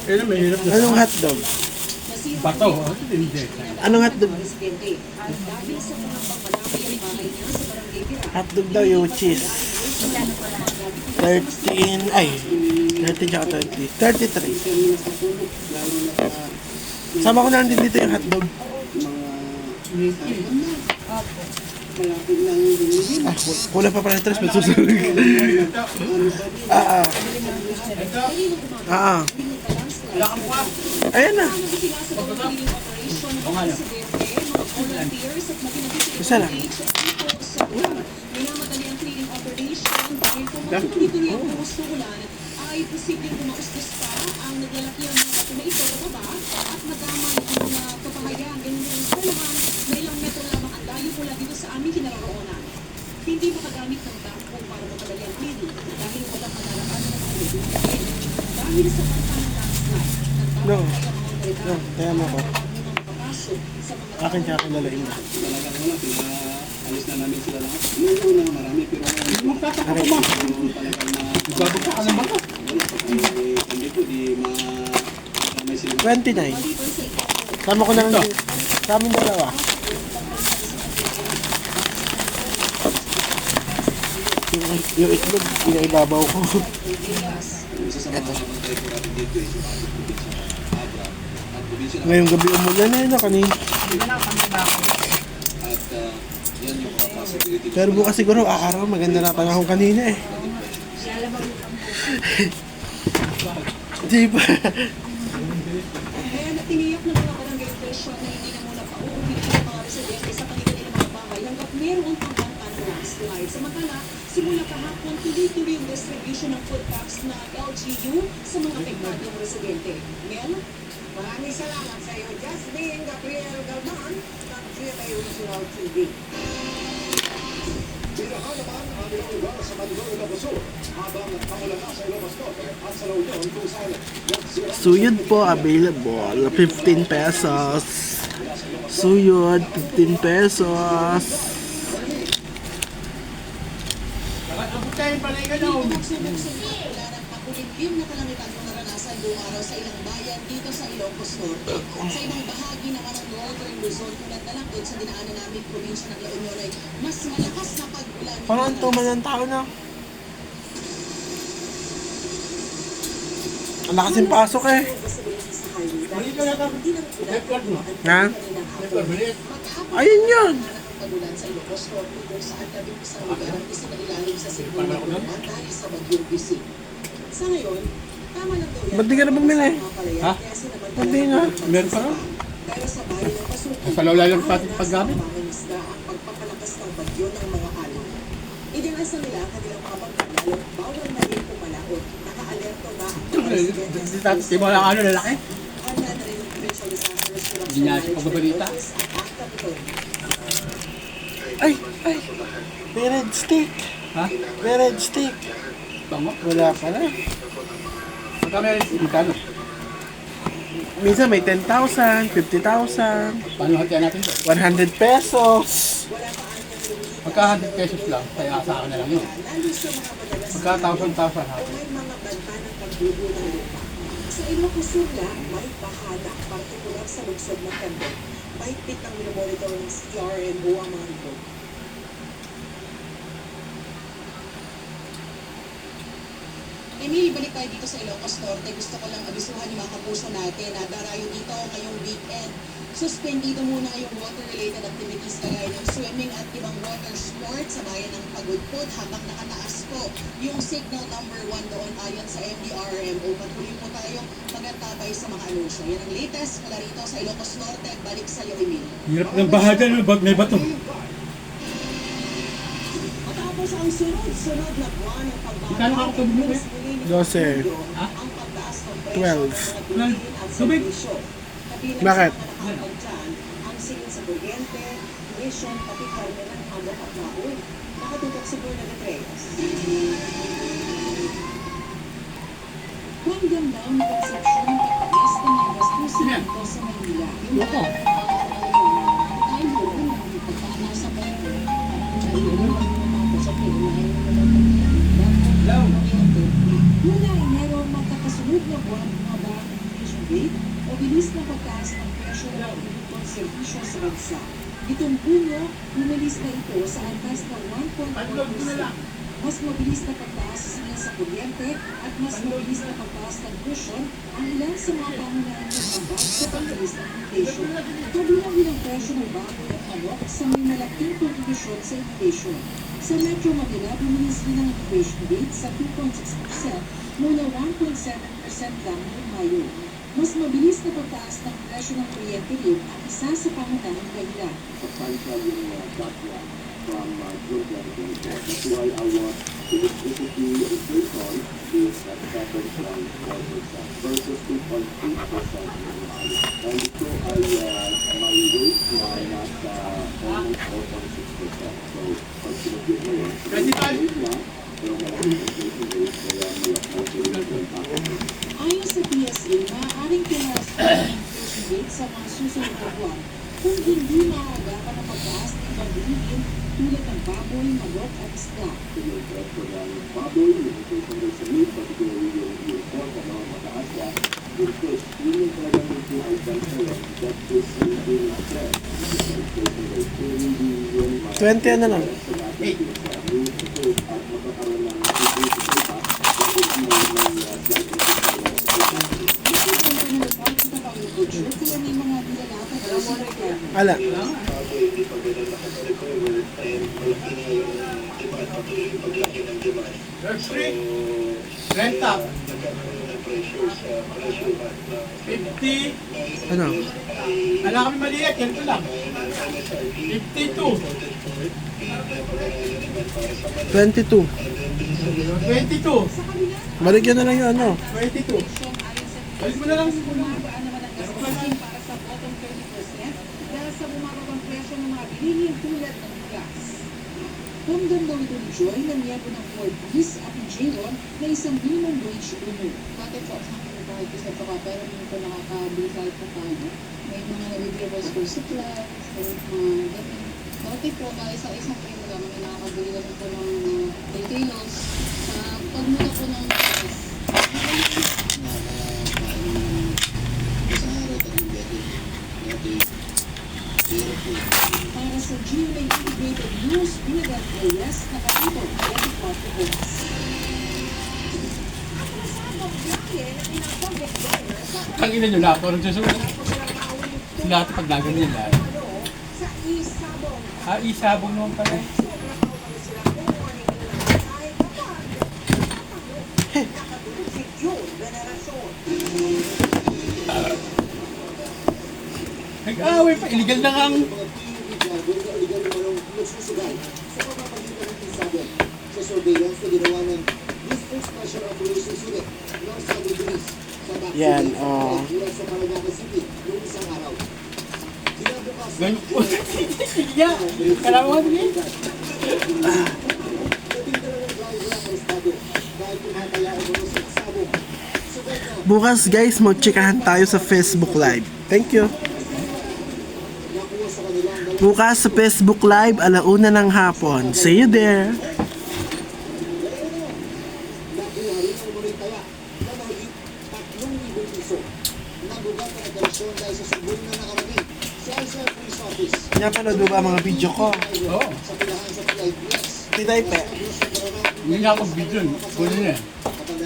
Kaya mahirap na. Anong hotdog? Bato, hindi. Anong hotdog? Hotdog daw yung cheese. 13, ay, 13 tsaka 20. 33. Sama ko na din dito yung hotdog. Ah, kulang pa pala ng 3, susunod. Ayan na. Isa lang. Ay posibleng kumaustos pa ang naglalaki ang mga bato na ito pababa at madamay ang kapahayan. Ganun din sa laman na ilang metro lamang ang layo mula dito sa aming kinaroroonan. Hindi makagamit ng bangko para mapadali ang cleaning dahil walang madalaanan ng mga lubutin. Dahil sa banta ng landslide, Kaya mo ko. Akin siya kilalain na. Talagang wala, alis na namin sila lahat. Yung na marami, pero Magkakako ba? Magbabag ka ng bato. hindi po, di may sila. 29. Sama ko na lang sa amin dalawa. Yung itlog, pinaibabaw ko. Isa sa mga pagkakay ko natin dito eh, sa Abra at probinsya na. Ngayong gabi umulan na yun kanina. At yan yung mga possibility. Pero bukas siguro aaraw, maganda na panahon kanina eh. Di ba? Kaya natiniyak ng mga barangay official na hindi na muna pauuwi ang mga residente sa kanilang mga bahay hanggat mayroong pangbanta ng landslide. Samantala, simula kahapon, tuloy-tuloy yung distribution ng food packs na LGU sa mga apektadong residente. Mel? Maraming salamat sa iyo, Jasmine Gabriel Galman, ng GMA Regional TV. Tirahan naman ang ilang lugar sa Manilo, Ilocos habang pangulan na sa Ilocos Norte at sa La Union kung saan Suyod po available. 15 pesos. Suyod, 15 pesos. Nagsubok-subok wala ng pakulimlim na kalangitan ng naranasan buong araw sa ilang bayan dito sa Ilocos Norte. Sa ibang bahagi naman ng Northern Luzon tulad na lang doon sa dinaanan namin probinsya ng La Union ay mas malakas na pag-ulan. Parang tuman ng tao na. Ang lakas yung pasok eh. Ha? Ayun yun. Pagulan sa Ilocos Norte kung saan labing isang lugar ang isinailalim sa Cebu dahil sa bagyong Bisig. Sa ngayon, tama lang daw yan. Ba't di ka na bumili? Ha? Ba't di nga? Meron pa nga. Dahil sa bayan ng Pasuko, Sa lawlalang paggamit. mangingisda ang pagpapalakas ng bagyo ng mga alon. Idinasa nila ang kanilang mga pagkakalalo, bawal na rin pumalaot. Naka-alerto na ang mga residentes. Di mo lang ano lalaki? Handa na rin ang provincial disaster response Hindi niya siya pagbabalita. at ACTA Patrol. Ay! May red stick. Ha? May red stick. Bango? Wala pala. Magkano? Minsan may 10,000, 50,000, Paano hatiyan natin ito? 100 pesos. Pagka 100 pesos lang, kaya sa akin na lang yun. Pagka 1,000 ha? May mga banta ng pagbubo ng lupa. Sa Ilocos Sur lang, may bahana, partikular sa lungsod ng Candon. Mahigpit ang minomonitor ng CRMO ang mga ito. Emily, balik tayo dito sa Ilocos Norte. Gusto ko lang abisuhan yung mga kapuso natin na darayo dito ngayong weekend. Suspendido muna yung water-related activities kagaya ng swimming at ibang water sports sa bayan ng Pagudpod habang nakataas po yung signal number 1 doon ayon sa MDRMO. Patuloy po tayong magantabay sa mga anunsyo. Yan ang latest mula rito sa Ilocos Norte. Balik sa iyo, Emil. Hirap ng bahagan, may bato. Matapos ang sunod-sunod na buwan ng Magkano ka tubig mo, 12. ang pagtaas ng 12. Tubig? Bakit? Ang singin sa kuryente, tuition, pati karne ng agap at baon. Nakatutok si Bruno de Treyas. Kung ganda ang konsepsyon ng pagtaas ng mga gastusin dito sa Manila. Loko. Ay, noon, pagtaas sa bayan, parang sa Pilipinas. Mula Enero mabilis na pagtaas ng presyo ng mga produktong serbisyo sa bansa. Itong punyo, bumilis na ito sa antas na 1.4%. Mas mabilis na pagtaas sa kuryente at mas mabilis na pagtaas ng presyon ang ilan sa mga pangunahing nag-ambag sa pagbilis ng inflation. Kabilang din ang presyo ng baboy at manok sa may malaking kontribusyon sa inflation. Sa Metro Manila, bumilis din ang inflation rate sa 2.6% mula 1.7% lang noong Mayo. Mas mabilis na pagtaas ng presyo ng kuryente rin ang isa sa pangunahing dahilan. substantial backlog from June 2024. That's why our electricity inflation is at 7.4% versus 2.8% in July. And ito ay may rate na nasa almost 4.6%. So, pag sinagyan mo yun, rate na, pero malaking inflation rate, kaya malaking impact. Ayon sa PSA, maaaring tumaas pa ang inflation rate sa mga susunod na buwan kung hindi maaagapan ang pagtaas ng ibang bilihin tulad ng baboy, manok at isda. Yung presyo ng baboy, yung inflation rate sa meat, particularly yung pork, mataas siya. Yung fish, yun yung talagang medyo items na yun. That is yung stress. Yung inflation rate. So, hindi yun 20 ano lang. At magkakaroon ng inflation impact. Kasi may slight Kaya may mga nilalapad na sa reklamo. Ala. Nursery. Renta. 50. Ano? Wala kami maliit. Yan ko lang. 52. 22. 22. Baligyan na lang yung ano. 22. Balik mo na lang. Bumabaan naman ang gastusin para sa bottom 30% dahil sa bumababang presyo ng mga bilihin tulad ng gas. Ramdam daw ito ni Joy na miyembro ng 4Ds at ni Jaron na isang minimum wage earner. Dati po, sa akin ng kahit isa pa pero hindi ko nakakabili kahit pa paano. May mga nabibili ko school supplies, mga ganyan. Dati po, kahit sa isang primo lang, may nakakabili naman po ng retailers. Pagmula po ng gas, Para sa GMA Integrated News, Binagat Reyes, nakatito 24 oras. Tangina nyo lahat. Parang susunod. Sila ito pag naganyan lahat. Sa isabong. Isabong naman pala. Si June Veneracion. Nag-away pa. Illegal na nga ang... sa surveillance na ginawa ng District Special Operations Unit ng Saudi Police sa Bacolod, Yan, oh. sa Parañaque City noong isang araw. Kinabukas, Ganyan po. Sige nga. Kailangan mo din. labing dalawang driver ang arestado dahil pumataya umano sa sabong. Sugod na Bukas guys, magtsikahan tayo sa Facebook Live. Thank you. nakuha sa kanilang dalawang Bukas sa Facebook Live, 1:00 ng hapon. See you there. nakuha rin ang umuling taya na mahigit 3,000 piso. Nabugat ang agresyon dahil sa sumbong na nakarating sa Isar Police Office. Napanood mo ba ang mga video ko? Oo. Sa pilahan sa PIPS. Tinaype. Hindi nga ako video. Kunin na.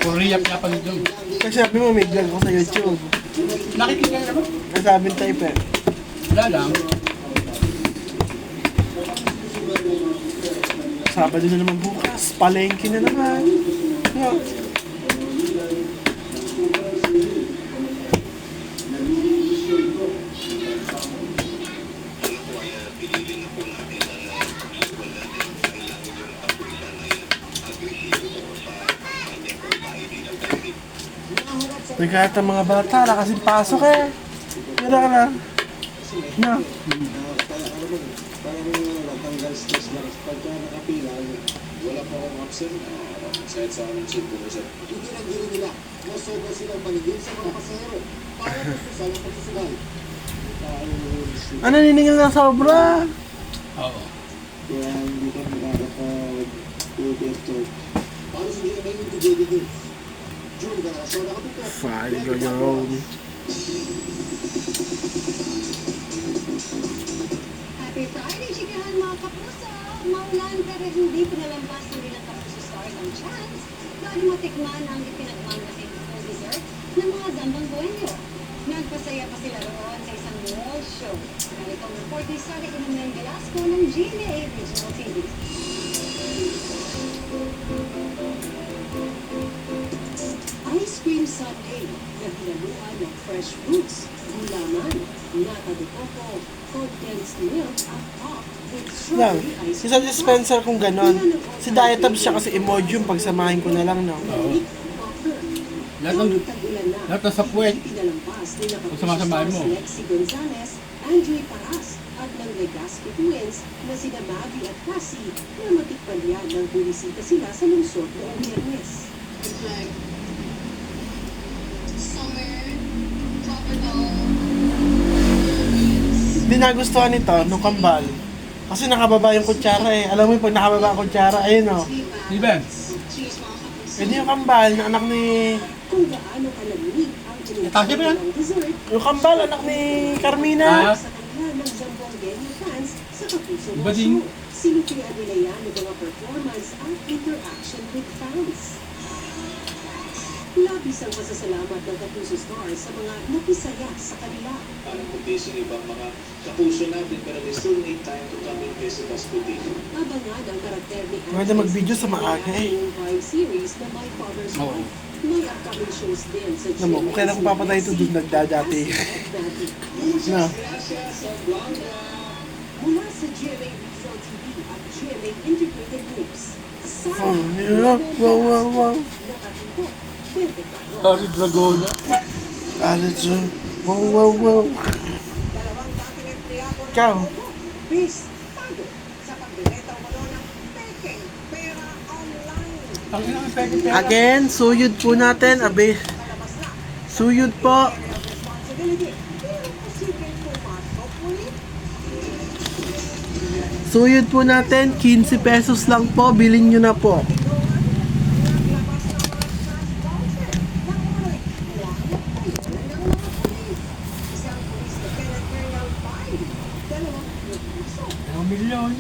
Korea pa pa doon. Kasi sabi mo, may vlog ko sa YouTube. Nakikita ka naman. Nasabing type eh. Wala lang. Sabado na naman bukas. Palengke na naman. Yeah. Nagkata mga bata, wala kasing pasok eh. Kira ka na. Na. Parang natanggal stress lang. Pagka nakapila, wala pa akong absent. Kahit sa aming seat ko sir. Hindi lang gino nila. Nasobra silang manigil sa mga pasahero. Para gusto sa lang pagsusugal. Ano niningil na sobra? Oo. Kaya hindi ka nakakapag-to. Para sa GMA Integrated News. June Veneracion, nakatutok. Fine, go. Happy Friday, chikahan mga kapuso! Maulan pero hindi pinalampas ng ilang kapuso stars ang chance bago matikman ang ipinagmamasig full dessert ng mga Zambang Buenyo. Nagpasaya pa sila roon sa isang mall show. Narito ang report ni Sarah Inomel Velasco ng GMA Regional TV. Ice cream sundae na hinaluan ng fresh fruits, gulaman, nata de coco, condensed milk at pop with Lang, strawberry ice isa dispenser kung ganon. Si Diatabs siya kasi Imodium, pagsamahin ko na lang, no? Lahat ng sa puwet. Kung sumasamahin mo. Lexi Gonzalez, Andre Paras, at ng Legaspi twins na sina Mavi at Cassie na matikpan yan ng bumisita sila sa lungsod noong Biyernes. Like, summer, tropical, Hindi nagustuhan nito, nung kambal. Kasi nakababa yung kutsara eh. Alam mo yung pag nakababa ang kutsara, ayun o. Di ba? cheese, mga kapuso. Pwede yung kambal na anak ni... Kung gaano kalamig ang Tasya ba yan? ng dessert Yung kambal, anak ni Carmina. Ah. sa kanila ng Zambong Genyo fans sa Kapuso Iba din. Show. Sinukian nila yan ng mga performance at interaction with fans. Labis ang pasasalamat ng Kapuso Stars sa mga napisaya sa kanila. Parang kumpis yung ibang mga kapuso natin, pero they still need time to come in kasi hospital. Abangan ang karakter ni Maganda mag-video sa maaga eh. Yung series na My Father's Oo. Wife. May upcoming shows din sa Alam mo, kung kailan ko papatay ito doon nagdadati. Na. Mula sa GMA Regional TV at GMA Integrated Groups. Oh, yeah. Wow, wow, wow. Nakatutok, 24 Sorry, Dragona. Alit siya. Wow, wow, wow. Dalawang dating empleyado ng Ikaw. Globo, bis tayo sa pagbibenta umano ng peking pera online. Ang ilang pwede pera. Again, suyod po natin. Abe, Palabas na suyod po. area of responsibility. Pero posibleng pumasok ulit. Suyod po natin. 15 pesos lang po. Bilhin nyo na po. Naglabas ng mga cash voucher ng umano'y plano ng mga pulis. Isang police lieutenant colonel 5, dalawang puso. 1 milyon.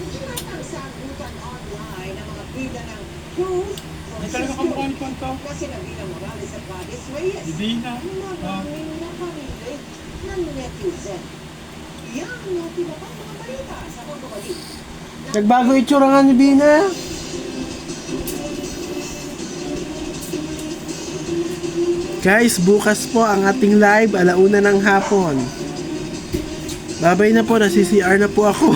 Tinatang sagutan online ang mga bida ng Cruz, Hindi talaga kamukha ni Tonto. na sinabi ng Morales at Gladys Reyes. Hindi na. Maraming nakarinig ng netizen. Yan ang pinakang mga balita sa Pagkakalik. Nagbago itsura nga ni Bina. Guys, bukas po ang ating live, 1:00 ng hapon. Babay na po, nasi-CR na po ako.